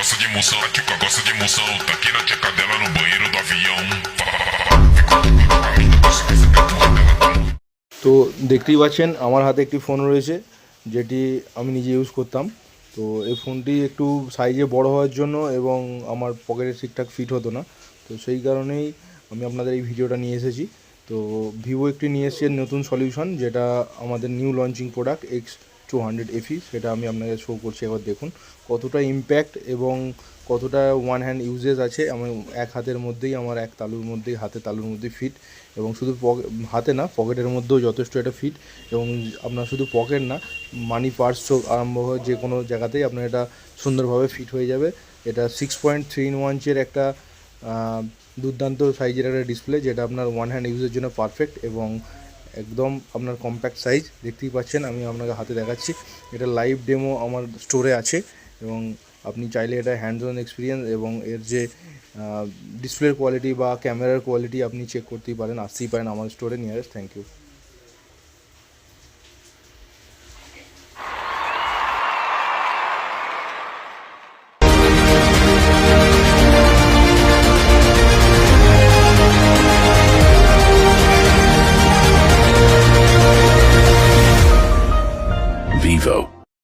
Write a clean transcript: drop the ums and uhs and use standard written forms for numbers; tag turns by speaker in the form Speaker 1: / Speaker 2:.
Speaker 1: gosta de emoção, a Tica gosta de emoção. Tá aqui na tcheca dela no banheiro do avião.
Speaker 2: তো দেখতেই পাচ্ছেন আমার হাতে একটি ফোন রয়েছে যেটি আমি নিজে ইউজ করতাম। তো এই ফোনটি একটু সাইজে বড় হওয়ার জন্য এবং আমার পকেটে ঠিকঠাক ফিট হতো না, তো সেই কারণেই আমি আপনাদের এই ভিডিওটা নিয়ে এসেছি। তো ভিভো একটি নিয়ে এসেছে নতুন সলিউশন, যেটা আমাদের new launching product X200 FE, সেটা আমি আপনাকে শো করছি। একবার দেখুন কতটা ইম্প্যাক্ট এবং কতটা ওয়ান হ্যান্ড ইউজেস আছে। আমার এক হাতের মধ্যেই, আমার এক তালুর মধ্যেই, হাতে তালুর মধ্যেই ফিট, এবং শুধু হাতে না, পকেটের মধ্যেও যথেষ্ট এটা ফিট। এবং আপনার শুধু পকেট না, মানি পার্স আরম্ভ হয়ে যে কোনো জায়গাতেই আপনার এটা সুন্দরভাবে ফিট হয়ে যাবে। এটা 6.3 ইঞ্চের একটা দুর্দান্ত সাইজের একটা ডিসপ্লে, যেটা আপনার ওয়ান হ্যান্ড ইউজের জন্য পারফেক্ট এবং একদম আপনার কম্প্যাক্ট সাইজ। দেখতেই পাচ্ছেন, আমি আপনাকে হাতে দেখাচ্ছি। এটা লাইভ ডেমো আমার স্টোরে আছে এবং আপনি চাইলে এটা হ্যান্ডস অন এক্সপিরিয়েন্স এবং এর যে ডিসপ্লের কোয়ালিটি বা ক্যামেরার কোয়ালিটি আপনি চেক করতেই পারেন, আসতেই পারেন আমার স্টোরে নিয়ারেস্ট। Thank you.